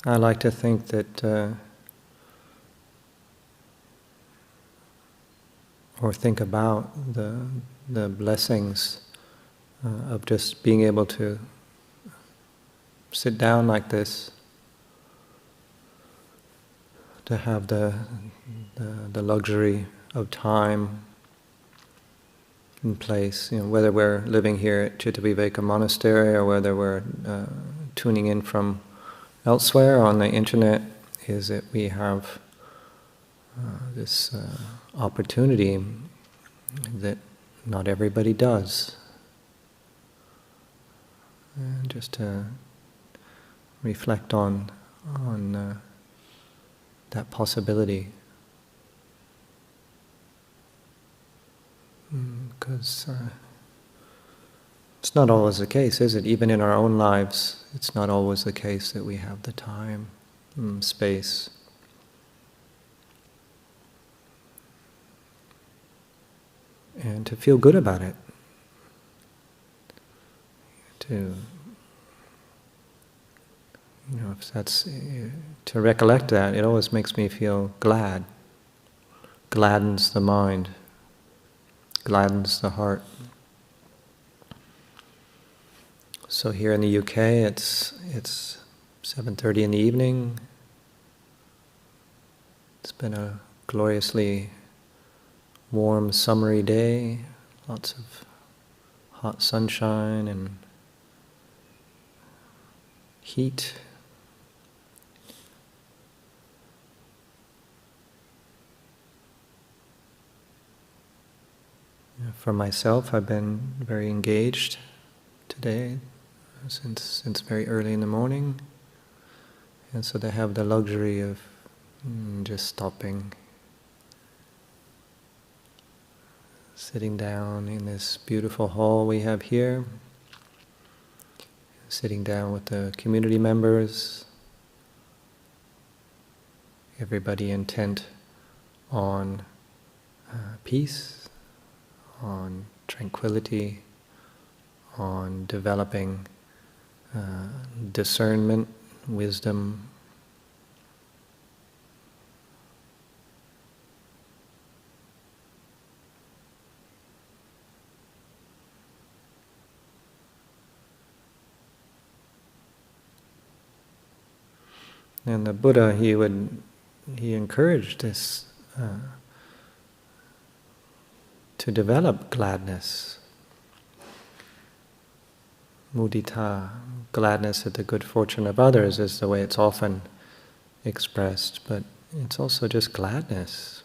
I like to think that, or think about the blessings of just being able to sit down like this, to have the luxury of time in place. Whether we're living here at Cittaviveka Monastery or whether we're tuning in from elsewhere on the internet, is that we have this opportunity that not everybody does. And just to reflect on that possibility. Because it's not always the case, is it? Even in our own lives, it's not always the case that we have the time, space. And to feel good about it. If that's to recollect that, it always makes me feel glad. Gladdens the mind, gladdens the heart. So here in the UK, it's 7:30 in the evening. It's been a gloriously warm, summery day. Lots of hot sunshine and heat. For myself, I've been very engaged today, since very early in the morning, and so to have the luxury of just stopping, sitting down in this beautiful hall we have here, sitting down with the community members, everybody intent on peace, on tranquility, on developing discernment, wisdom. And the Buddha, he encouraged this to develop gladness, mudita, gladness at the good fortune of others is the way it's often expressed, but it's also just gladness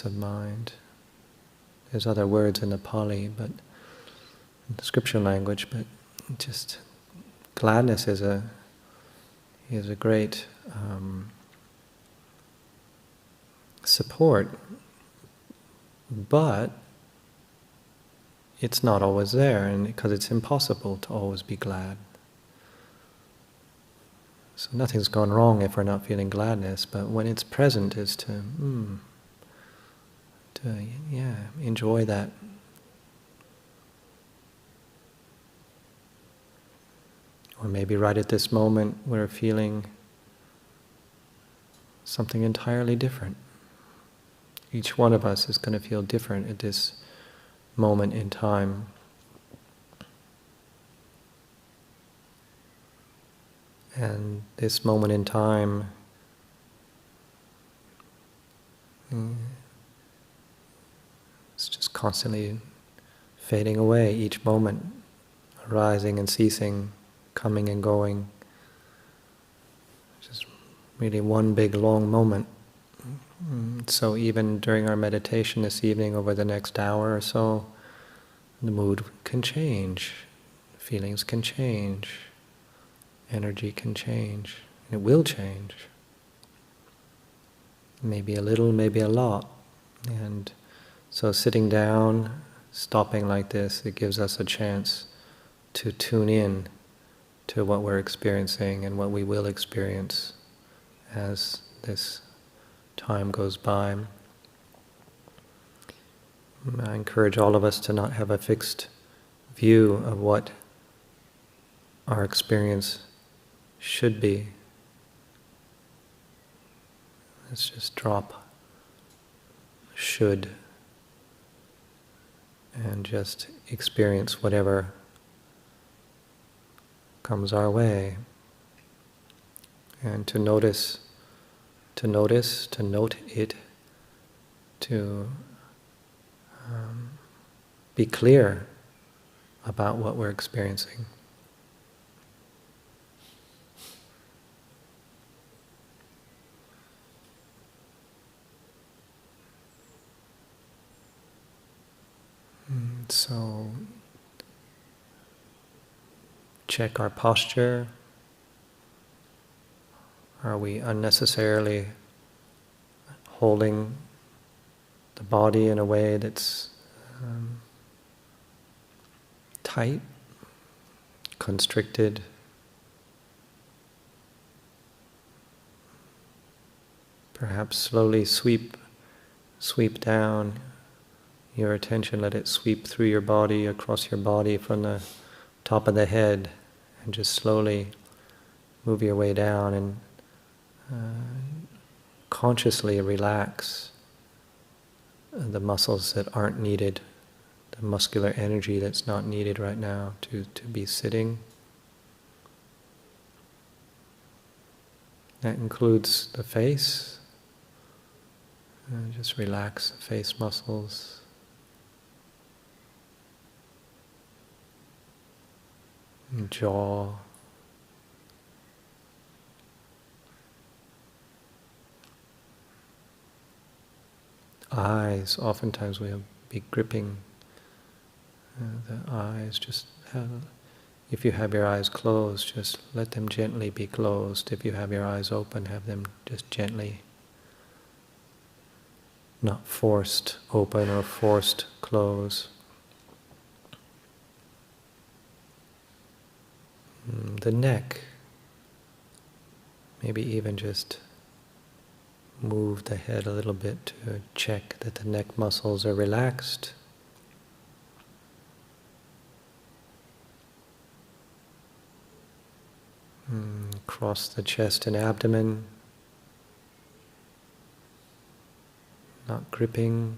of mind. There's other words in the Pali, but in the scripture language, but just gladness is a great support. But it's not always there, and because it's impossible to always be glad. So nothing's gone wrong if we're not feeling gladness, but when it's present is to enjoy that. Or maybe right at this moment we're feeling something entirely different. Each one of us is going to feel different at this moment in time. And this moment in time it's just constantly fading away, each moment arising and ceasing, coming and going. Just really one big long moment. So even during our meditation this evening, over the next hour or so, the mood can change, feelings can change, energy can change, it will change. Maybe a little, maybe a lot. And so sitting down, stopping like this, it gives us a chance to tune in to what we're experiencing and what we will experience as this time goes by. I encourage all of us to not have a fixed view of what our experience should be. Let's just drop should and just experience whatever comes our way. And to note it, to be clear about what we're experiencing. So, check our posture. Are we unnecessarily holding the body in a way that's tight, constricted? Perhaps slowly sweep down your attention, let it sweep through your body, across your body from the top of the head, and just slowly move your way down and consciously relax the muscles that aren't needed, the muscular energy that's not needed right now to be sitting. That includes the face. Just relax the face muscles. Jaw. Eyes. Oftentimes we'll be gripping the eyes. If you have your eyes closed, just let them gently be closed. If you have your eyes open, have them just gently, not forced open or forced close. The neck, maybe even just move the head a little bit to check that the neck muscles are relaxed. Cross the chest and abdomen, not gripping.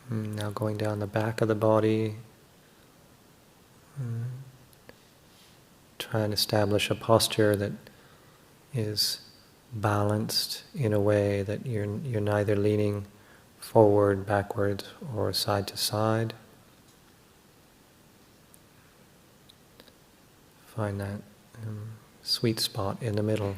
Now going down the back of the body, try and establish a posture that is balanced in a way that you're neither leaning forward, backwards, or side to side. Find that sweet spot in the middle.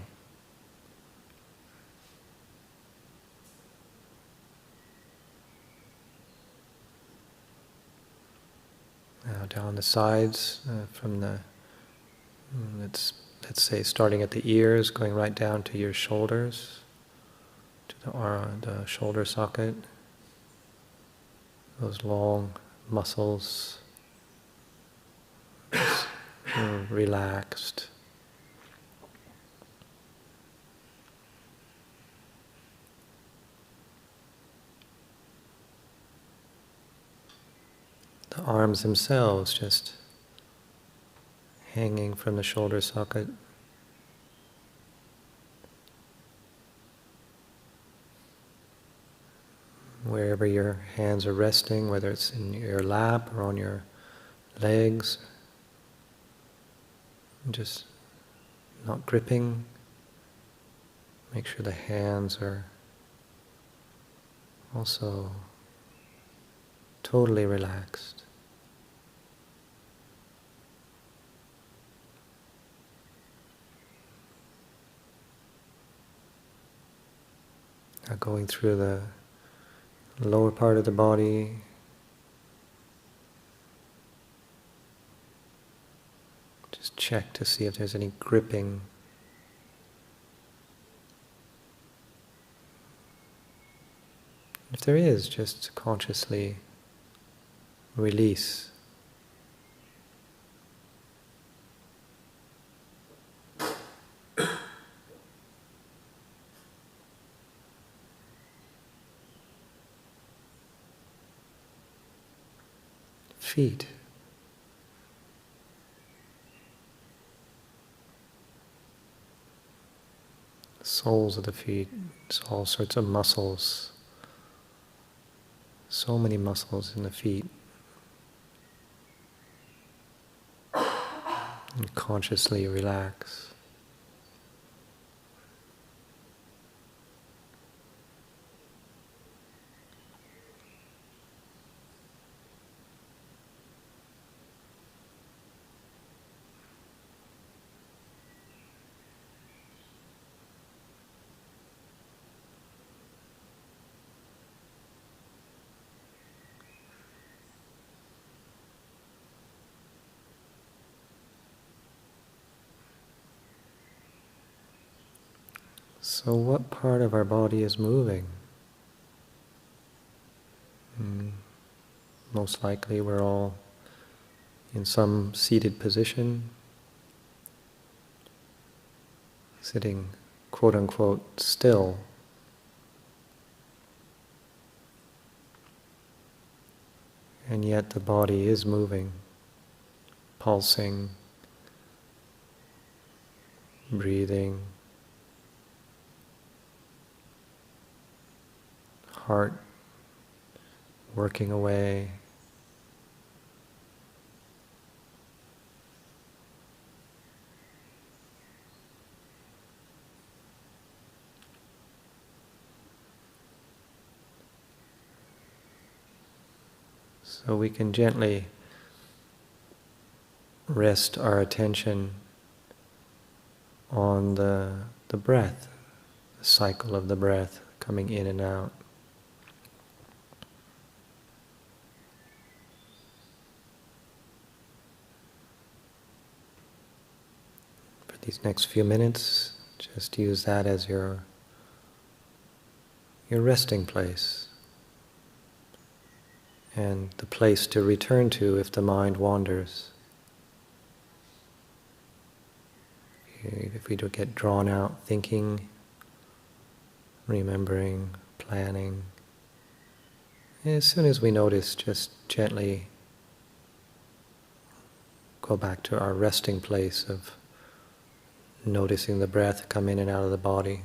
Now down the sides, from the let's say starting at the ears, going right down to your shoulders, to the shoulder socket. Those long muscles, relaxed. The arms themselves just hanging from the shoulder socket. Wherever your hands are resting, whether it's in your lap or on your legs, just not gripping. Make sure the hands are also totally relaxed. Now going through the lower part of the body, just check to see if there's any gripping. If there is, just consciously release. feet. The soles of the feet, it's all sorts of muscles. So many muscles in the feet. And consciously relax. So what part of our body is moving? Most likely we're all in some seated position, sitting quote-unquote still. And yet the body is moving, pulsing, breathing, heart working away. So we can gently rest our attention on the breath, the cycle of the breath coming in and out. For these next few minutes, just use that as your resting place and the place to return to if the mind wanders. If we do get drawn out thinking, remembering, planning, as soon as we notice, just gently go back to our resting place of noticing the breath come in and out of the body.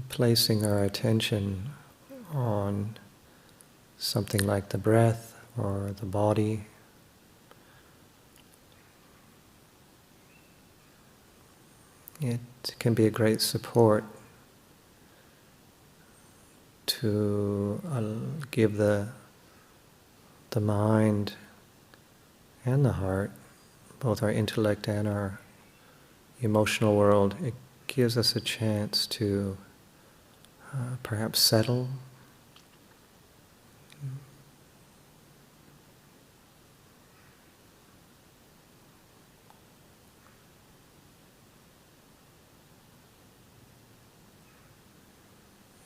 placing our attention on something like the breath or the body. It can be a great support to give the mind and the heart, both our intellect and our emotional world, it gives us a chance to perhaps settle.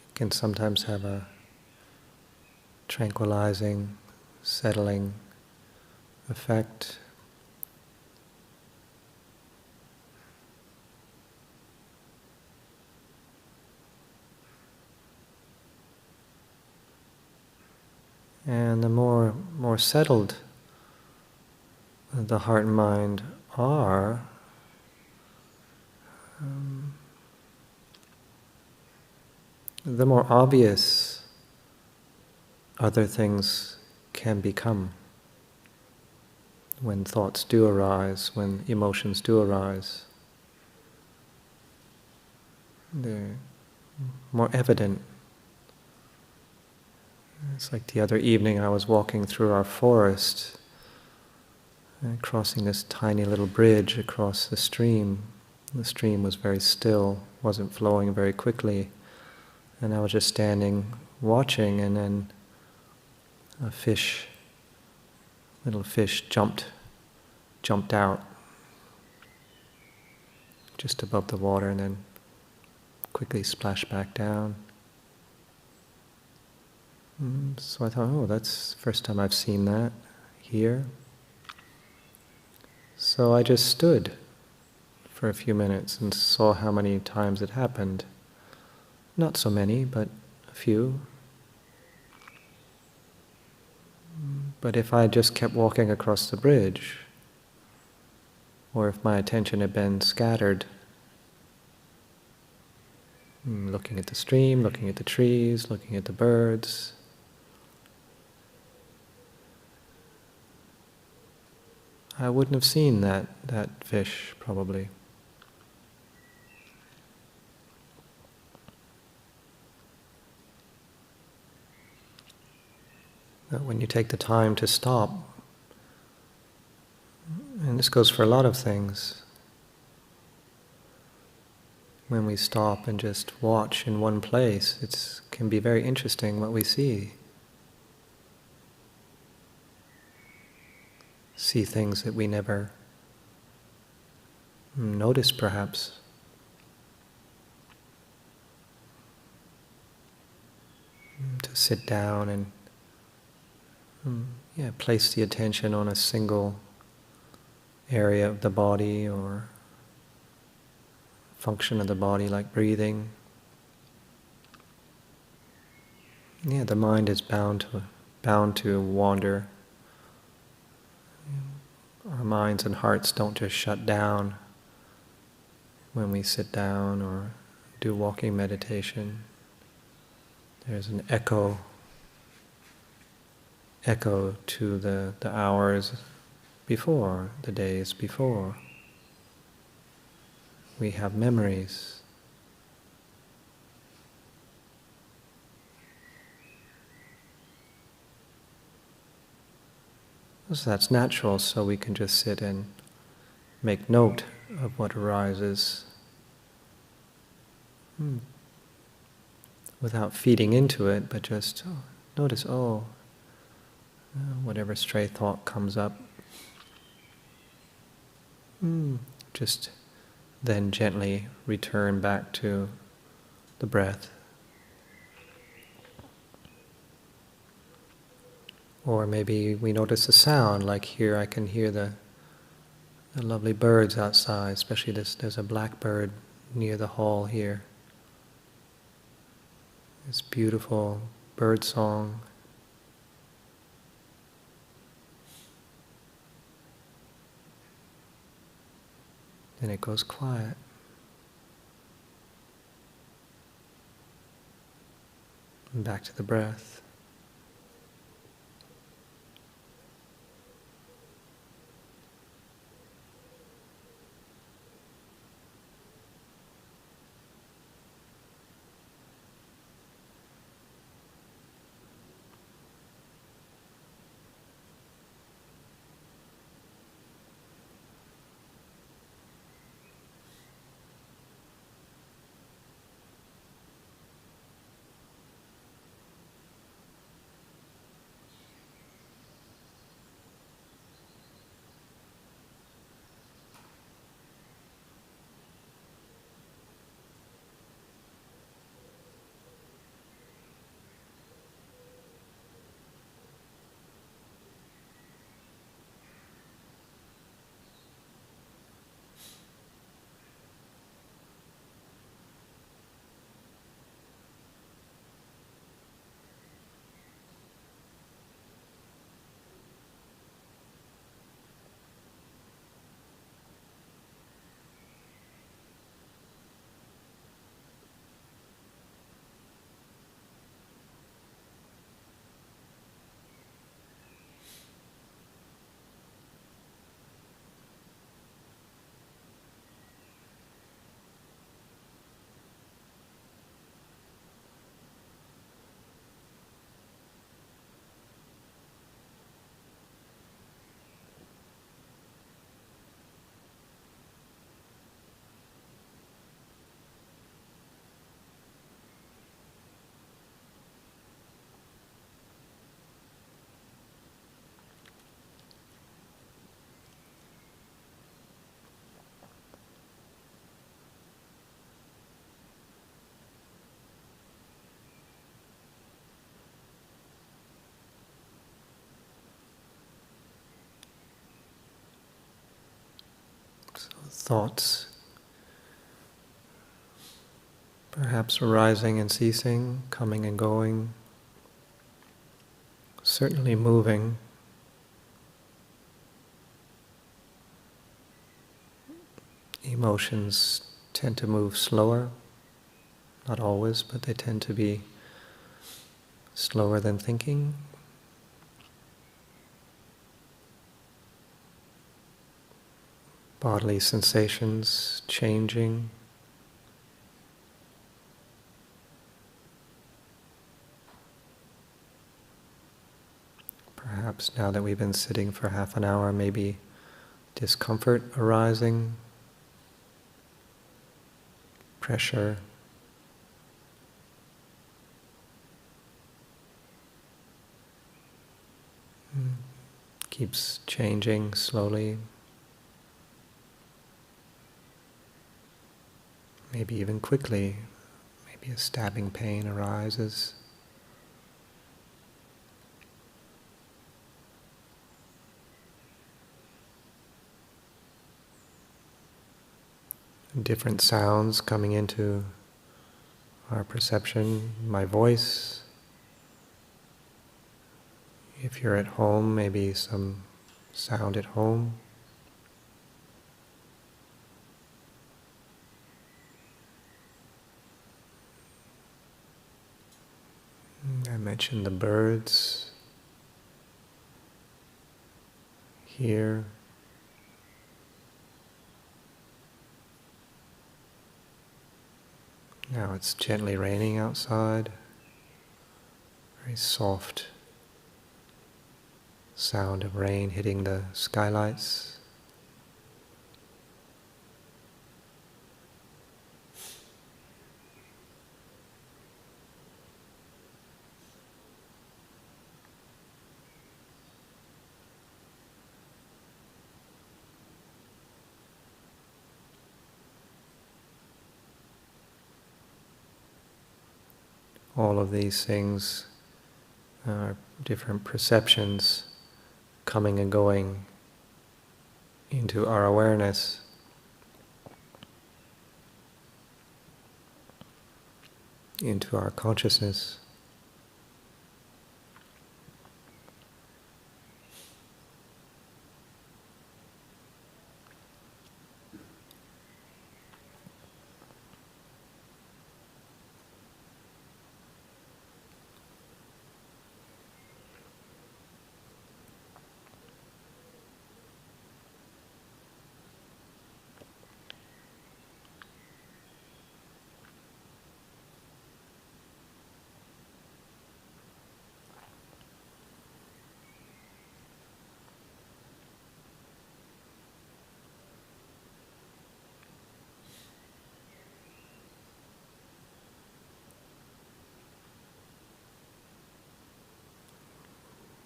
It can sometimes have a tranquilizing, settling effect. And the more settled the heart and mind are, the more obvious other things can become. When thoughts do arise, when emotions do arise, they're more evident. It's like the other evening I was walking through our forest, crossing this tiny little bridge across the stream. The stream was very still, wasn't flowing very quickly, and I was just standing watching, and then a little fish jumped out just above the water and then quickly splashed back down. So I thought, oh, that's the first time I've seen that here. So I just stood for a few minutes and saw how many times it happened. Not so many, but a few. But if I just kept walking across the bridge, or if my attention had been scattered, looking at the stream, looking at the trees, looking at the birds, I wouldn't have seen that fish, probably. But when you take the time to stop, and this goes for a lot of things, when we stop and just watch in one place, it can be very interesting what we see. See things that we never noticed, perhaps. To sit down and place the attention on a single area of the body or function of the body, like breathing. The mind is bound to wander. Our minds and hearts don't just shut down when we sit down or do walking meditation. There's an echo to the hours before, the days before. We have memories. So that's natural, so we can just sit and make note of what arises without feeding into it, but just notice, whatever stray thought comes up. Just then gently return back to the breath. Or maybe we notice a sound, like here I can hear the lovely birds outside, especially there's a blackbird near the hall here. This beautiful bird song. Then it goes quiet. and back to the breath. So thoughts perhaps arising and ceasing, coming and going, certainly moving. Emotions tend to move slower, not always, but they tend to be slower than thinking. Bodily sensations changing. Perhaps now that we've been sitting for half an hour, maybe discomfort arising, pressure. Keeps changing slowly. Maybe even quickly. Maybe a stabbing pain arises. Different sounds coming into our perception. My voice. If you're at home, maybe some sound at home. I mentioned the birds here. Now it's gently raining outside. Very soft sound of rain hitting the skylights. All of these things are different perceptions coming and going into our awareness. Into our consciousness.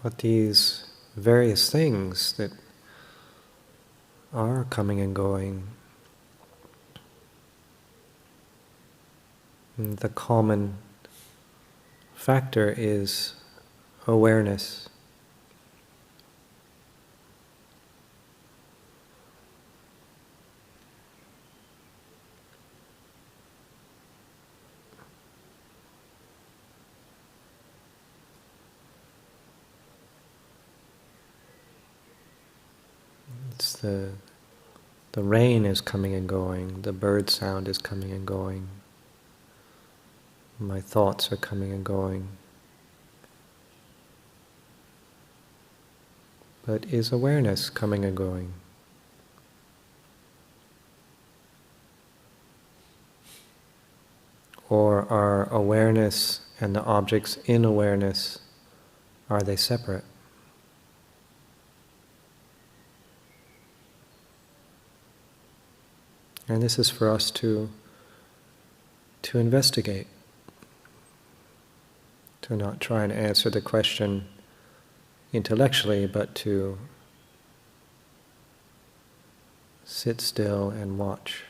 But these various things that are coming and going, the common factor is awareness. It's the rain is coming and going, the bird sound is coming and going, my thoughts are coming and going. But is awareness coming and going? Or are awareness and the objects in awareness, are they separate? And this is for us to investigate, to not try and answer the question intellectually, but to sit still and watch.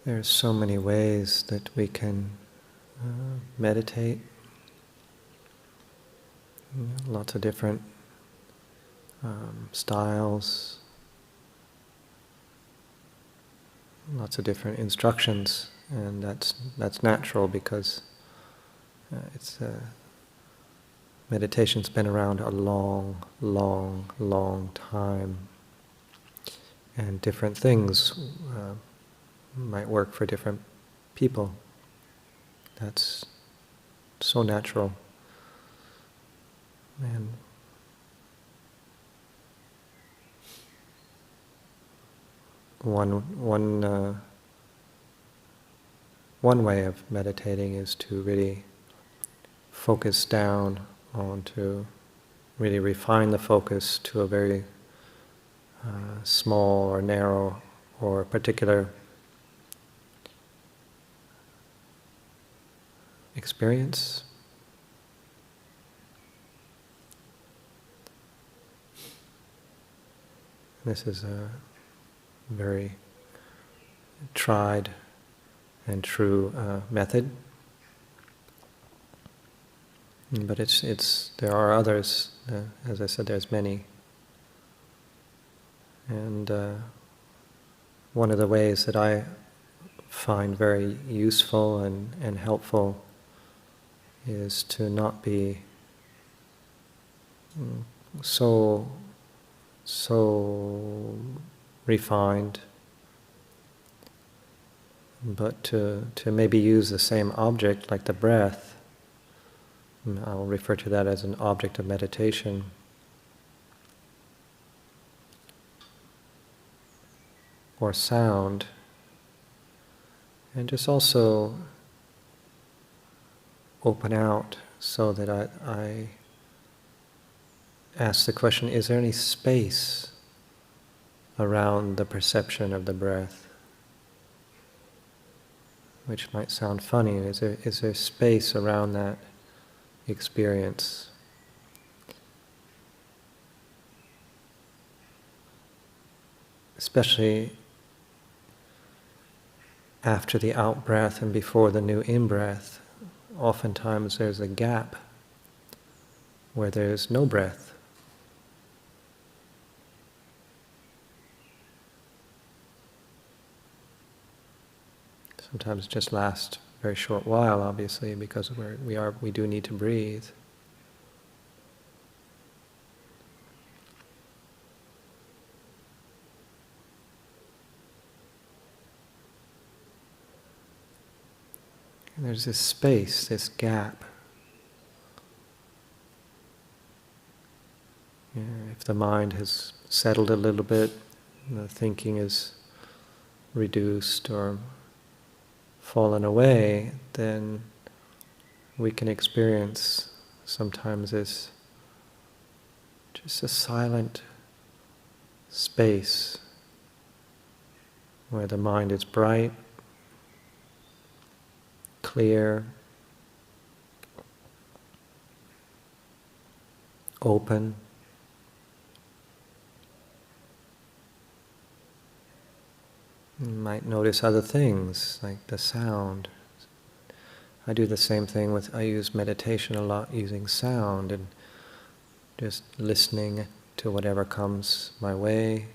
There are so many ways that we can meditate. Lots of different styles, lots of different instructions, and that's natural because meditation's been around a long, long, long time, and different things might work for different people. That's so natural. And one way of meditating is to really focus down on, to really refine the focus to a very small or narrow or particular experience. This is very tried and true method. But there are others. As I said, there's many. And one of the ways that I find very useful and helpful is to not be so refined, but to maybe use the same object, like the breath. I'll refer to that as an object of meditation. Or sound. And just also open out so that I ask the question, is there any space around the perception of the breath? Which might sound funny. Is there space around that experience? Especially after the out-breath and before the new in-breath, oftentimes there's a gap where there's no breath. Sometimes it just lasts a very short while, obviously, because we do need to breathe. And there's this space, this gap. If the mind has settled a little bit, the thinking is reduced or fallen away, then we can experience sometimes this just a silent space where the mind is bright, clear, open. You might notice other things, like the sound. I do the same thing I use meditation a lot using sound and just listening to whatever comes my way.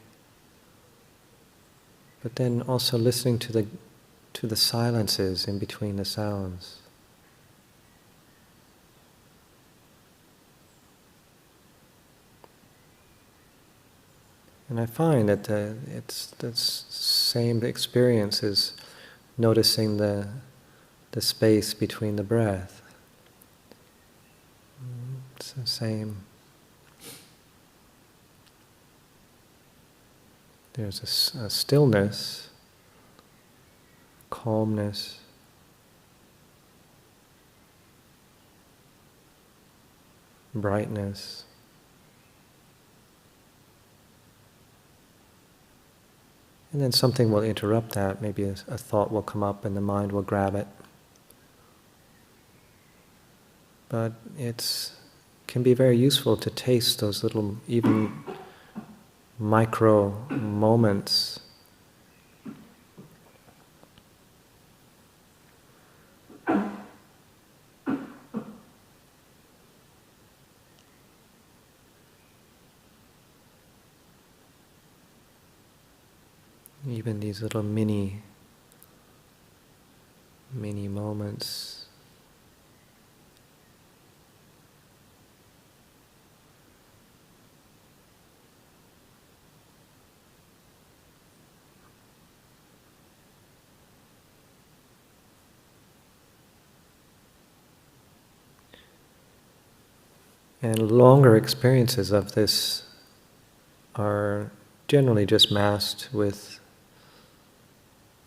But then also listening to the silences in between the sounds. And I find that it's the same experience as noticing the space between the breath. It's the same. There's a stillness, calmness, brightness. And then something will interrupt that. Maybe a thought will come up and the mind will grab it. But it can be very useful to taste those little, even micro moments. Even these little mini moments. And longer experiences of this are generally just masked with,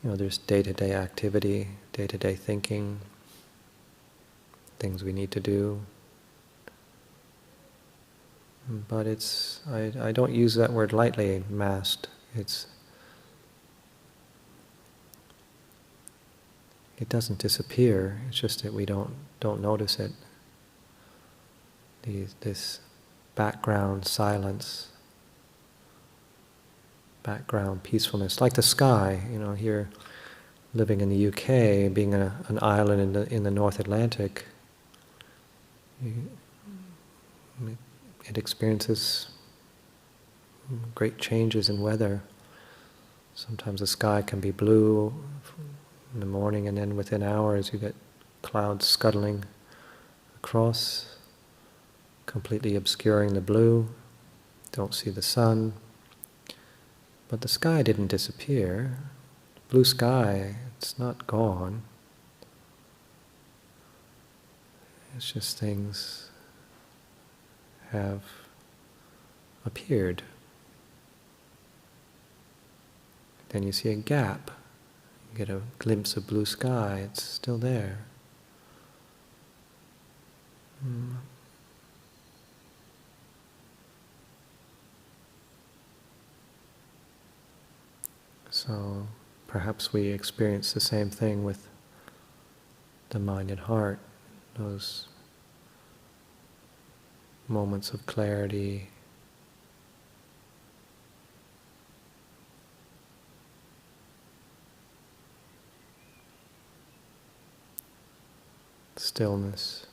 there's day-to-day activity, day-to-day thinking, things we need to do. But I don't use that word lightly, masked. It doesn't disappear, it's just that we don't notice it. This background silence. background peacefulness, like the sky. Here, living in the UK, being an island in the North Atlantic, it experiences great changes in weather. Sometimes the sky can be blue in the morning, and then within hours you get clouds scuttling across, completely obscuring the blue. Don't see the sun. But the sky didn't disappear. Blue sky, it's not gone. It's just things have appeared. Then you see a gap. You get a glimpse of blue sky. It's still there. So perhaps we experience the same thing with the mind and heart, those moments of clarity, stillness.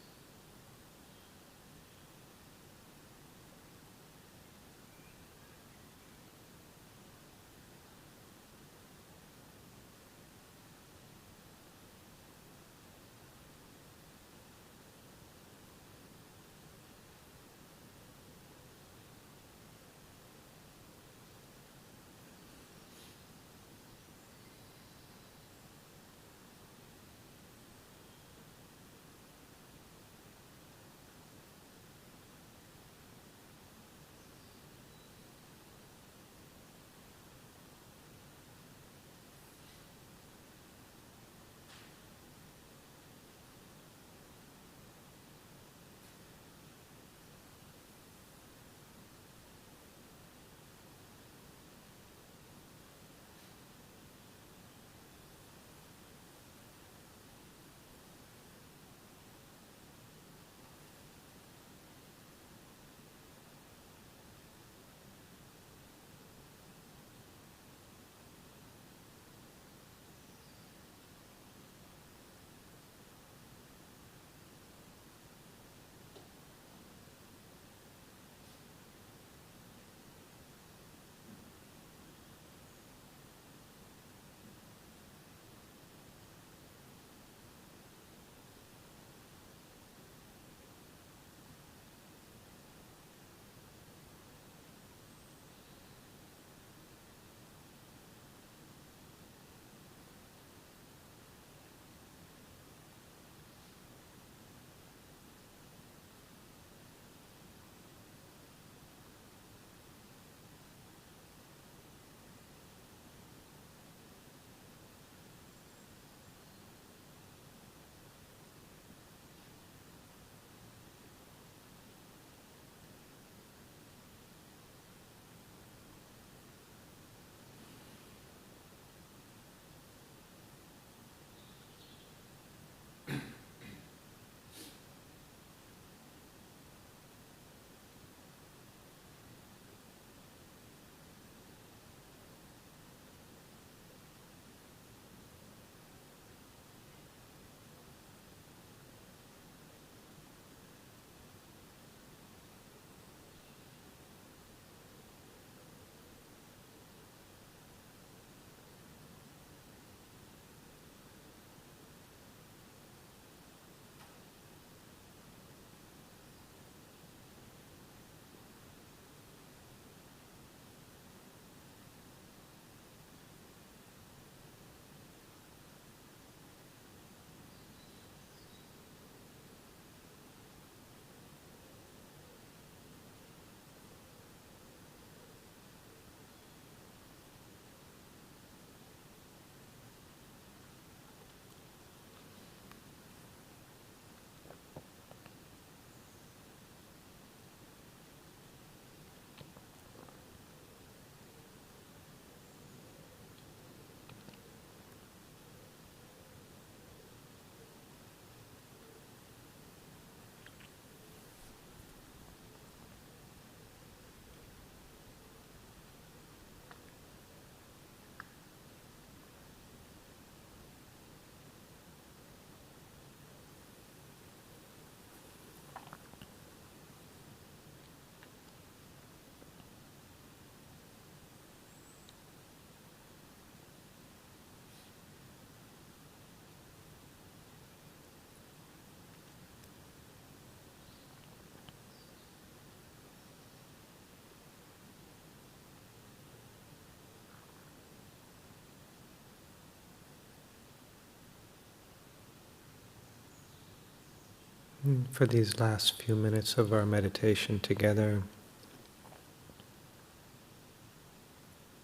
For these last few minutes of our meditation together,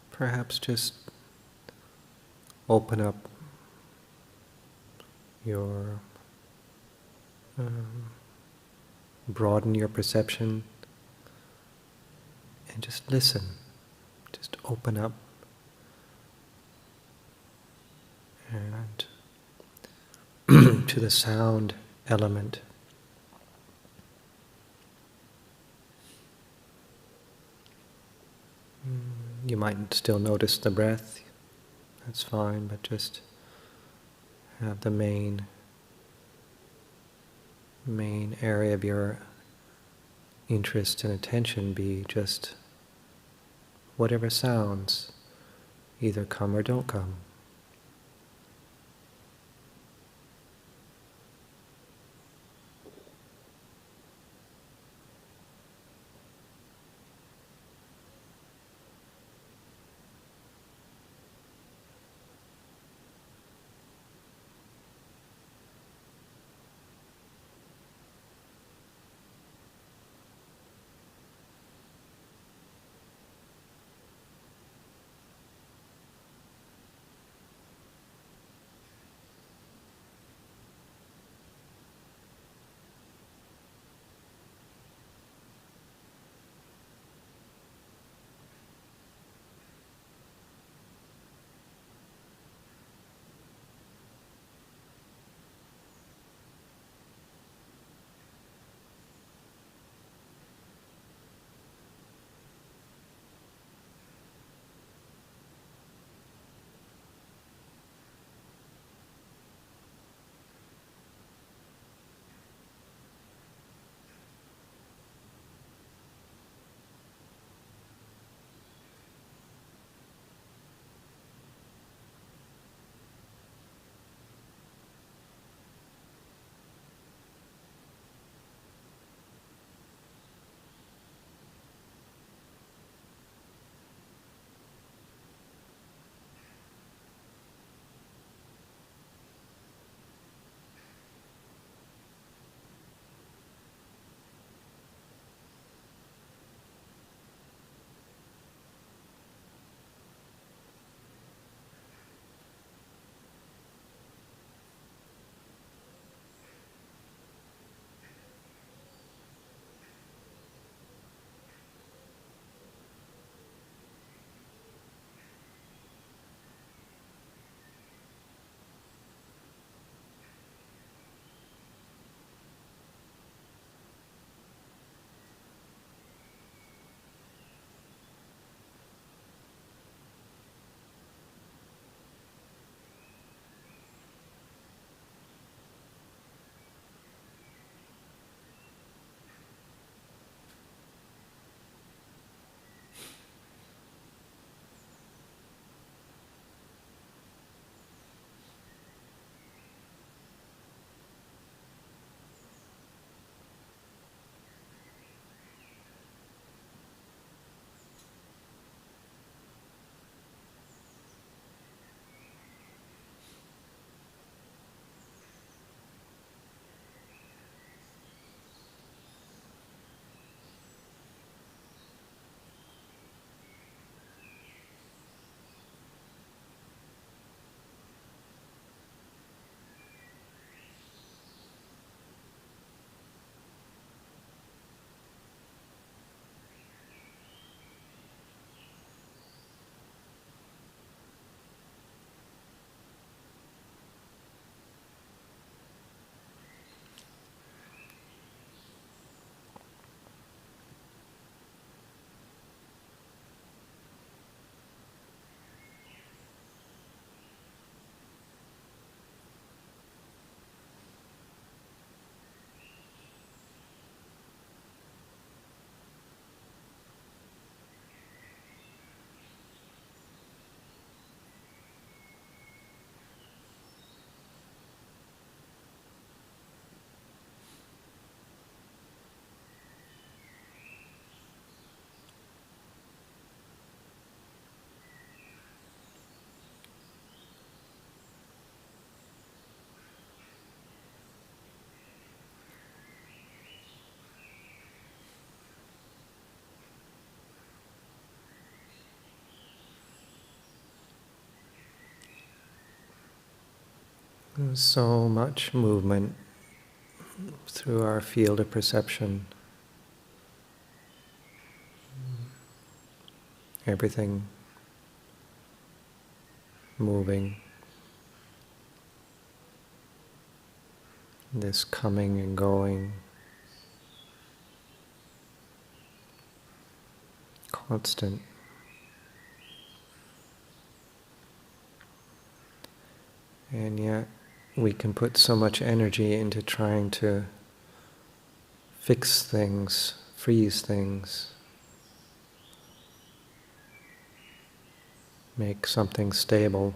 perhaps just open up your, broaden your perception and just listen. Just open up and to the sound element. You might still notice the breath, that's fine, but just have the main area of your interest and attention be just whatever sounds either come or don't come. There's so much movement through our field of perception. Everything moving. This coming and going. Constant. And yet we can put so much energy into trying to fix things, freeze things, make something stable.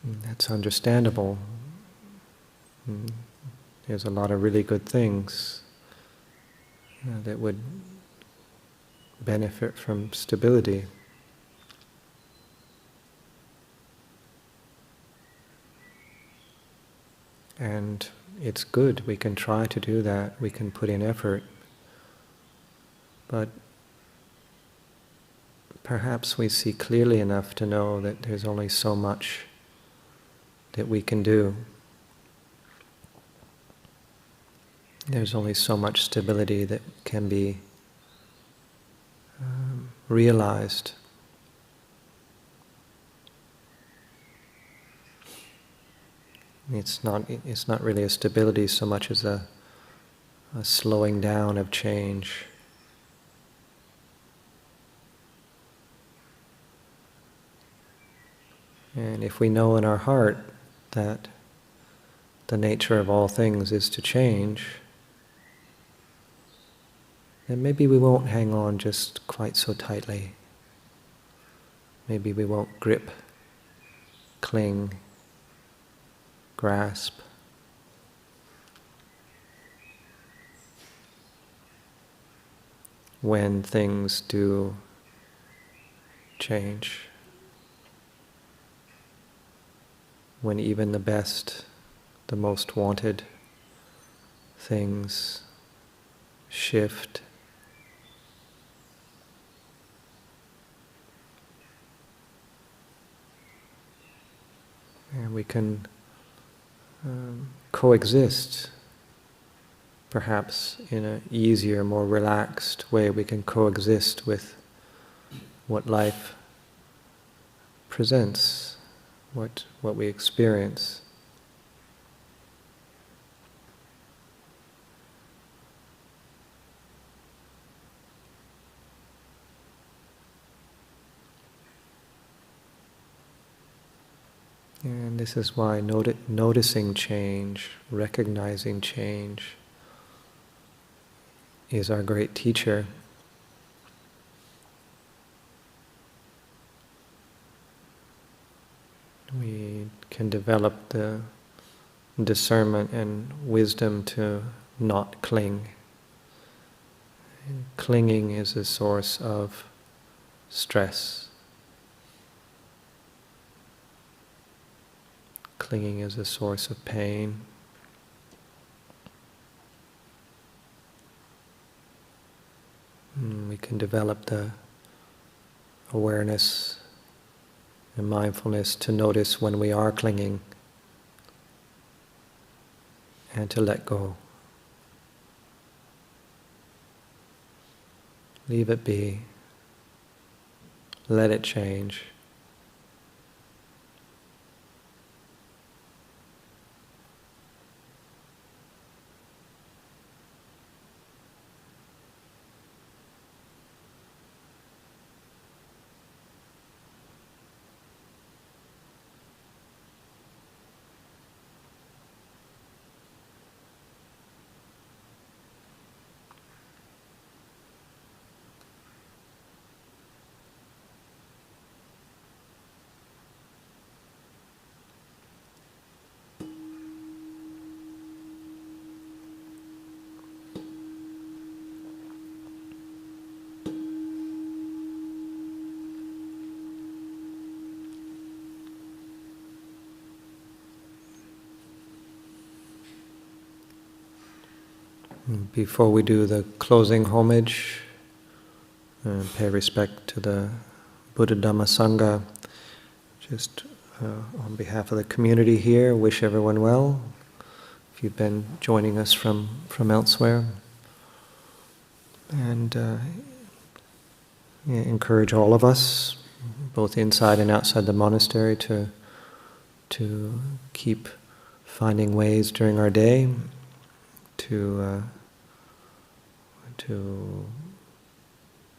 And that's understandable. There's a lot of really good things that would benefit from stability. And it's good, we can try to do that, we can put in effort. But perhaps we see clearly enough to know that there's only so much that we can do. There's only so much stability that can be realized. It's not really a stability so much as a slowing down of change. And if we know in our heart that the nature of all things is to change, then maybe we won't hang on just quite so tightly. Maybe we won't grip, cling, grasp. When things do change. When even the best, the most wanted things shift. And we can coexist, perhaps in an easier, more relaxed way. We can coexist with what life presents, what we experience. And this is why noticing change, recognizing change, is our great teacher. We can develop the discernment and wisdom to not cling. And clinging is a source of stress. Clinging is a source of pain. We can develop the awareness and mindfulness to notice when we are clinging and to let go. Leave it be. Let it change. Before we do the closing homage, pay respect to the Buddha Dhamma Sangha. Just on behalf of the community here, wish everyone well. If you've been joining us from elsewhere. And encourage all of us, both inside and outside the monastery, to keep finding ways during our day to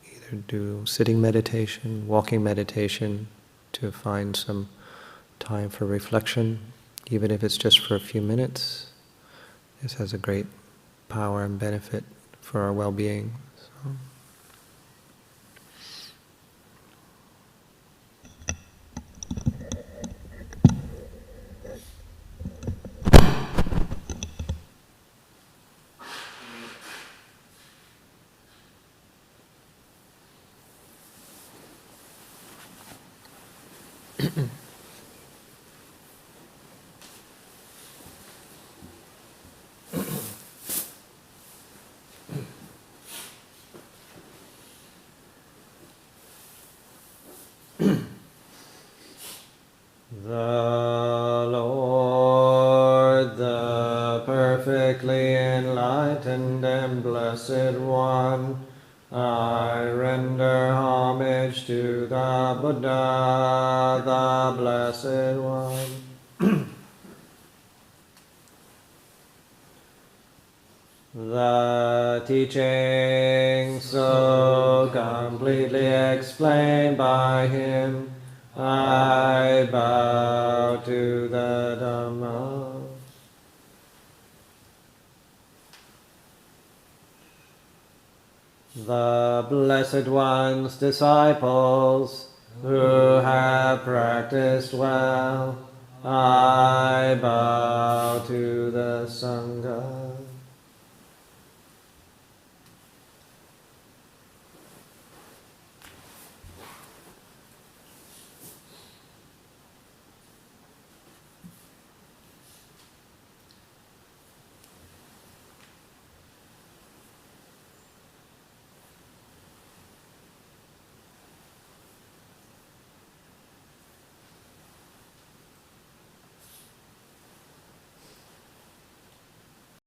either do sitting meditation, walking meditation, to find some time for reflection, even if it's just for a few minutes. This has a great power and benefit for our well-being. So. The Lord, the perfectly enlightened and blessed One, I render homage to the Buddha, the Blessed One. The teaching so completely explained by him, I bow to the Dhamma. The Blessed One's disciples, who have practiced well, I bow to the Sangha.